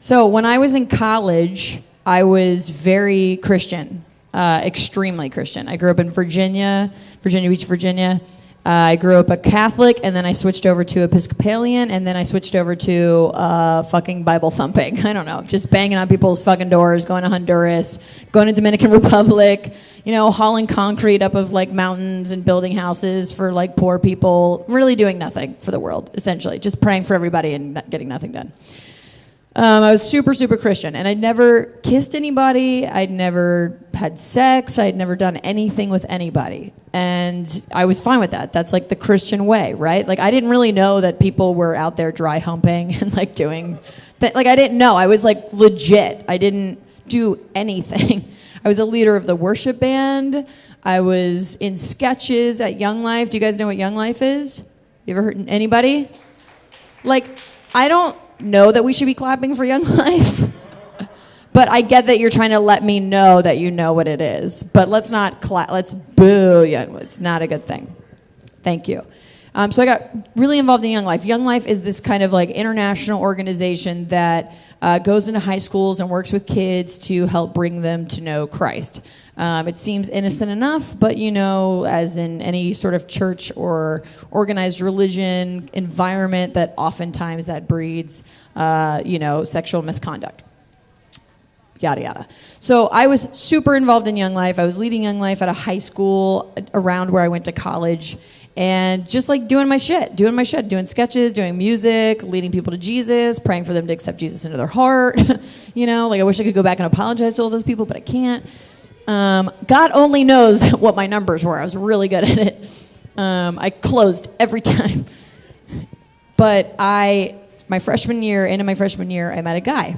So when I was in college, I was very Christian, extremely Christian. I grew up in Virginia Beach, Virginia. I grew up a Catholic, and then I switched over to Episcopalian, and then I switched over to fucking Bible thumping. I don't know, just banging on people's fucking doors, going to Honduras, going to Dominican Republic, hauling concrete up of like mountains and building houses for like poor people, really doing nothing for the world, essentially, just praying for everybody and not getting nothing done. I was super, super Christian, and I'd never kissed anybody. I'd never had sex. I'd never done anything with anybody, and I was fine with that. That's like the Christian way, right? Like I didn't really know that people were out there dry humping and like doing, like I didn't know. I was like legit. I didn't do anything. I was a leader of the worship band. I was in sketches at Young Life. Do you guys know what Young Life is? You ever heard anybody? Like I don't know that we should be clapping for Young Life, but I get that you're trying to let me know that you know what it is. But let's not let's boo Young Life. It's not a good thing. Thank you. So I got really involved in Young Life. Young Life is this kind of like international organization that goes into high schools and works with kids to help bring them to know Christ. It seems innocent enough, but as in any sort of church or organized religion environment, that oftentimes that breeds, sexual misconduct. Yada, yada. So I was super involved in Young Life. I was leading Young Life at a high school around where I went to college. And just like doing my shit, doing sketches, doing music, leading people to Jesus, praying for them to accept Jesus into their heart. I wish I could go back and apologize to all those people, but I can't. God only knows what my numbers were. I was really good at it. I closed every time. But into my freshman year, I met a guy.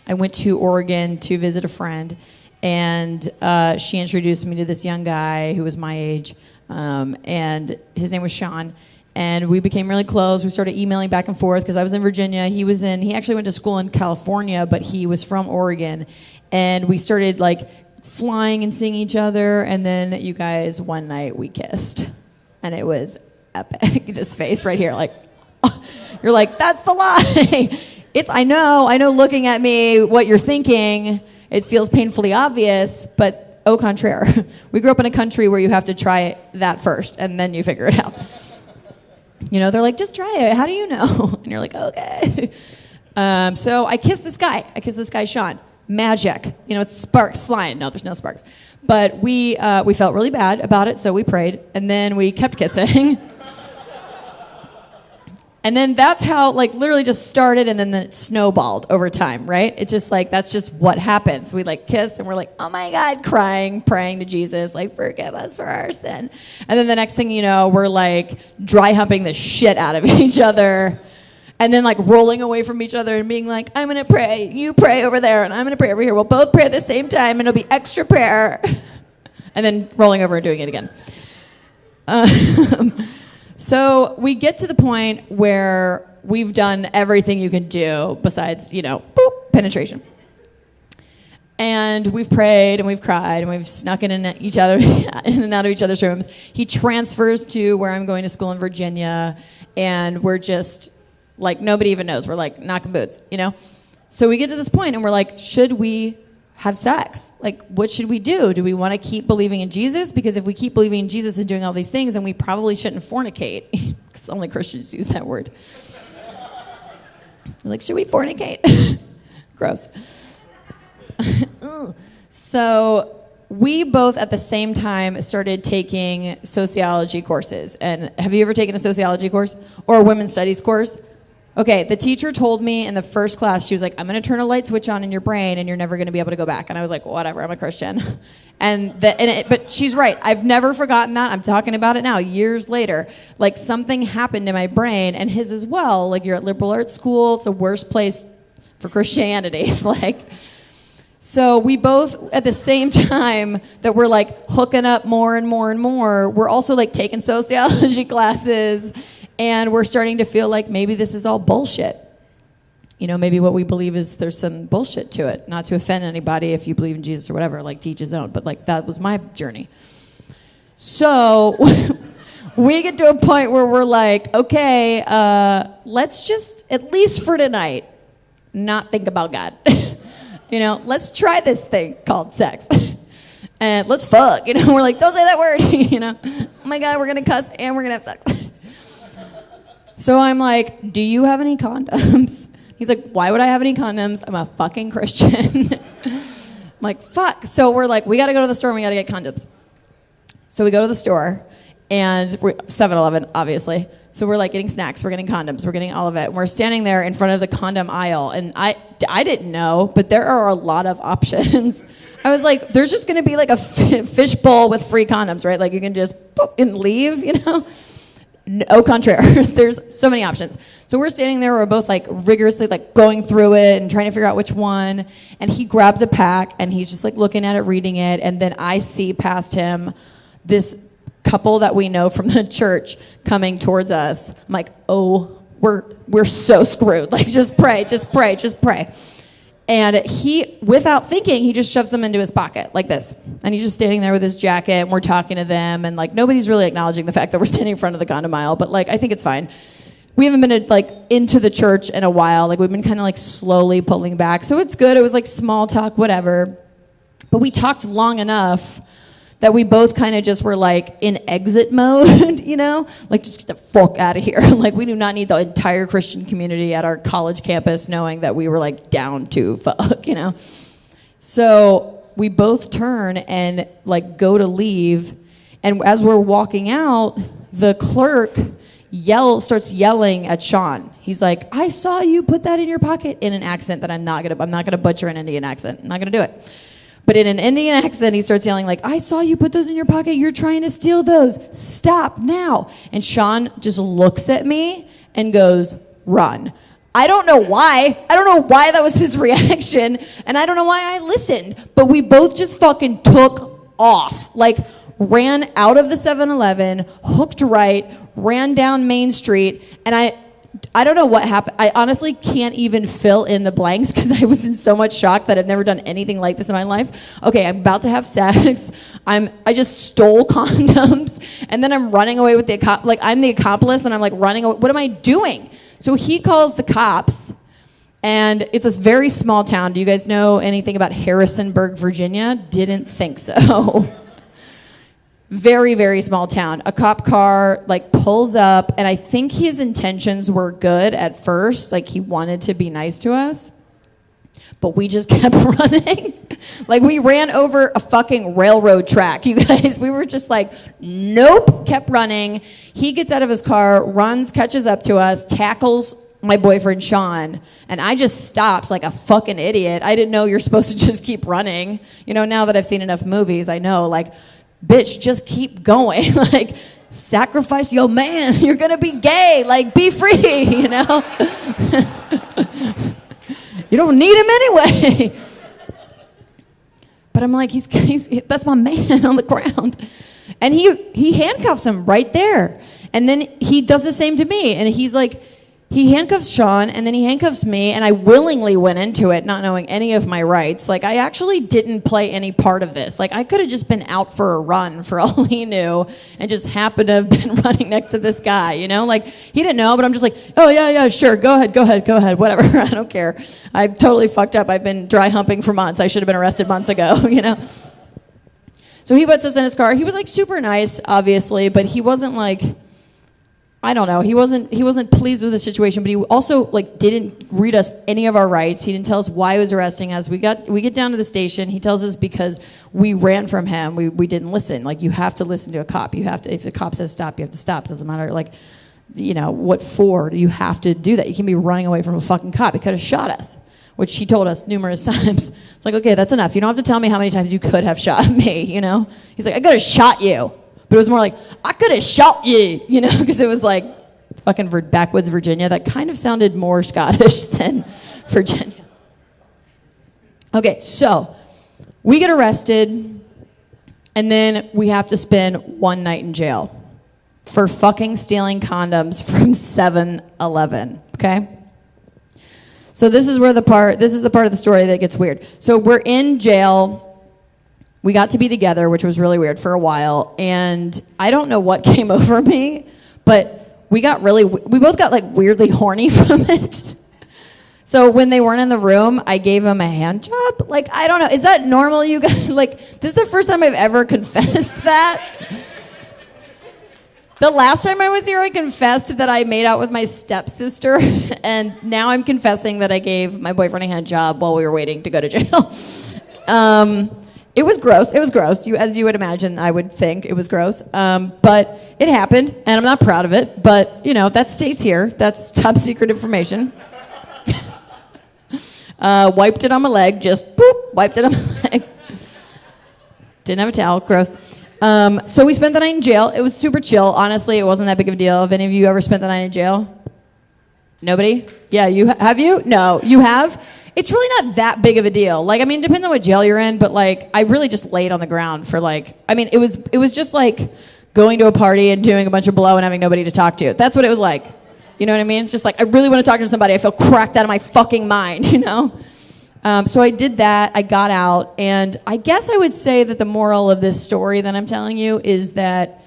I went to Oregon to visit a friend, and she introduced me to this young guy who was my age. And his name was Sean, and we became really close. We started emailing back and forth because I was in Virginia. He actually went to school in California, but he was from Oregon. And we started like flying and seeing each other. And then you guys, one night we kissed, and it was epic. This face right here, like, you're like, that's the lie. I know looking at me, what you're thinking, it feels painfully obvious, but au contraire. We grew up in a country where you have to try that first, and then you figure it out. They're like, just try it. How do you know? And you're like, okay. So I kissed this guy, Sean. Magic. It's sparks flying. No, there's no sparks. But we felt really bad about it, so we prayed, and then we kept kissing. And then that's how, like, literally just started, and then it snowballed over time, right? It's just like, that's just what happens. We, like, kiss, and we're like, oh, my God, crying, praying to Jesus, like, forgive us for our sin. And then the next thing you know, we're, like, dry humping the shit out of each other, and then, like, rolling away from each other and being like, I'm going to pray, you pray over there, and I'm going to pray over here. We'll both pray at the same time, and it'll be extra prayer. And then rolling over and doing it again. So we get to the point where we've done everything you can do besides, penetration. And we've prayed and we've cried and we've snuck in and out of each other's rooms. He transfers to where I'm going to school in Virginia, and we're just like, nobody even knows. We're like knocking boots, So we get to this point and we're like, should we have sex? Like, what should we do? Do we want to keep believing in Jesus? Because if we keep believing in Jesus and doing all these things, then we probably shouldn't fornicate. Because only Christians use that word. We're like, should we fornicate? Gross. So we both at the same time started taking sociology courses. And have you ever taken a sociology course or a women's studies course? Okay, the teacher told me in the first class, she was like, I'm going to turn a light switch on in your brain and you're never going to be able to go back. And I was like, whatever, I'm a Christian. But she's right. I've never forgotten that. I'm talking about it now, years later. Like, something happened in my brain, and his as well. Like, you're at liberal arts school. It's a worse place for Christianity. So we both, at the same time that we're like hooking up more and more and more, we're also like taking sociology classes. And we're starting to feel like maybe this is all bullshit. Maybe what we believe is there's some bullshit to it. Not to offend anybody if you believe in Jesus or whatever, like, to each his own. But, like, that was my journey. So we get to a point where we're like, okay, let's just, at least for tonight, not think about God. Let's try this thing called sex. And let's fuck. We're like, don't say that word. Oh my God, we're going to cuss and we're going to have sex. So I'm like, do you have any condoms? He's like, why would I have any condoms? I'm a fucking Christian. I'm like, fuck. So we're like, we got to go to the store and we got to get condoms. So we go to the store and we're 7-Eleven, obviously. So we're like getting snacks, we're getting condoms, we're getting all of it. And we're standing there in front of the condom aisle. And I didn't know, but there are a lot of options. I was like, there's just going to be like a fish bowl with free condoms, right? Like you can just boop and leave, Au contraire, there's so many options. So we're standing there, we're both like rigorously like going through it and trying to figure out which one. And he grabs a pack and he's just like looking at it, reading it. And then I see past him this couple that we know from the church coming towards us. I'm like, oh, we're so screwed. Like, just pray. And he, without thinking, he just shoves them into his pocket like this. And he's just standing there with his jacket, and we're talking to them, and like nobody's really acknowledging the fact that we're standing in front of the condom aisle. But like, I think it's fine. We haven't been like into the church in a while. Like, we've been kind of like slowly pulling back, so it's good. It was like small talk, whatever. But we talked long enough that we both kind of just were like in exit mode, like just get the fuck out of here. Like, we do not need the entire Christian community at our college campus knowing that we were like down to fuck, So we both turn and like go to leave. And as we're walking out, the clerk starts yelling at Sean. He's like, I saw you put that in your pocket, in an accent that I'm not gonna butcher an Indian accent. I'm not gonna do it. But in an Indian accent, he starts yelling like, I saw you put those in your pocket. You're trying to steal those. Stop now. And Sean just looks at me and goes, run. I don't know why. That was his reaction. And I don't know why I listened. But we both just fucking took off. Like, ran out of the 7-Eleven, hooked right, ran down Main Street. And I don't know what happened. I honestly can't even fill in the blanks because I was in so much shock that I've never done anything like this in my life. Okay, I'm about to have sex. I just stole condoms, and then I'm running away with I'm the accomplice, and I'm like running away. What am I doing? So he calls the cops, and it's a very small town. Do you guys know anything about Harrisonburg, Virginia? Didn't think so. Very, very small town. A cop car like pulls up, and I think his intentions were good at first. Like, he wanted to be nice to us, but we just kept running. Like, we ran over a fucking railroad track, you guys. We were just like, nope, kept running. He gets out of his car, runs, catches up to us, tackles my boyfriend Sean, and I just stopped like a fucking idiot. I didn't know you're supposed to just keep running. Now that I've seen enough movies, I know, like, bitch, just keep going. Like, sacrifice your man. You're going to be gay. Like, be free, You don't need him anyway. But I'm like, he's that's my man on the ground. And he handcuffs him right there. And then he does the same to me. And he's like, he handcuffs Sean, and then he handcuffs me, and I willingly went into it not knowing any of my rights. Like, I actually didn't play any part of this. Like, I could have just been out for a run for all he knew and just happened to have been running next to this guy, Like, he didn't know, but I'm just like, oh, yeah, sure, go ahead, whatever. I don't care. I totally fucked up. I've been dry humping for months. I should have been arrested months ago, So he puts us in his car. He was, like, super nice, obviously, but he wasn't, like... I don't know. He wasn't pleased with the situation, but he also like didn't read us any of our rights. He didn't tell us why he was arresting us. We get down to the station. He tells us because we ran from him. We didn't listen. Like, you have to listen to a cop. You have to, if the cop says stop, you have to stop. Doesn't matter like, what for. You have to do that. You can be running away from a fucking cop. He could have shot us, which he told us numerous times. It's like, okay, that's enough. You don't have to tell me how many times you could have shot me. He's like, I could have shot you. But it was more like, I could have shot you, because it was like fucking backwoods Virginia. That kind of sounded more Scottish than Virginia. Okay, so we get arrested, and then we have to spend one night in jail for fucking stealing condoms from 7-Eleven, okay? So this is the part of the story that gets weird. So we're in jail. We got to be together, which was really weird for a while, and I don't know what came over me, but we both got like weirdly horny from it. So when they weren't in the room, I gave them a hand job. Like, I don't know. Is that normal, you guys? Like, this is the first time I've ever confessed that. The last time I was here, I confessed that I made out with my stepsister, and now I'm confessing that I gave my boyfriend a hand job while we were waiting to go to jail. It was gross. It was gross. As you would imagine, I would think it was gross. But it happened, and I'm not proud of it. But, that stays here. That's top secret information. Wiped it on my leg. Just, boop, wiped it on my leg. Didn't have a towel. Gross. So we spent the night in jail. It was super chill. Honestly, it wasn't that big of a deal. Have any of you ever spent the night in jail? Nobody? Yeah, have you? No, you have? It's really not that big of a deal. Like, I mean, it depends on what jail you're in, but like, I really just laid on the ground for it was just like going to a party and doing a bunch of blow and having nobody to talk to. That's what it was like. You know what I mean? Just like, I really want to talk to somebody. I feel cracked out of my fucking mind, So I did that. I got out. And I guess I would say that the moral of this story that I'm telling you is that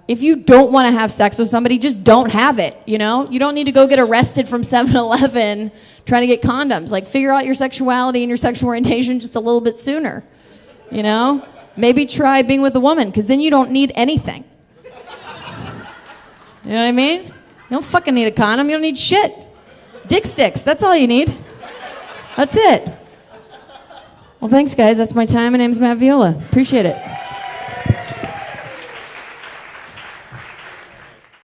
if you don't want to have sex with somebody, just don't have it, You don't need to go get arrested from 7-Eleven trying to get condoms. Like, figure out your sexuality and your sexual orientation just a little bit sooner, Maybe try being with a woman, because then you don't need anything. You know what I mean? You don't fucking need a condom. You don't need shit. Dick sticks. That's all you need. That's it. Well, thanks, guys. That's my time. My name's Mav Viola. Appreciate it.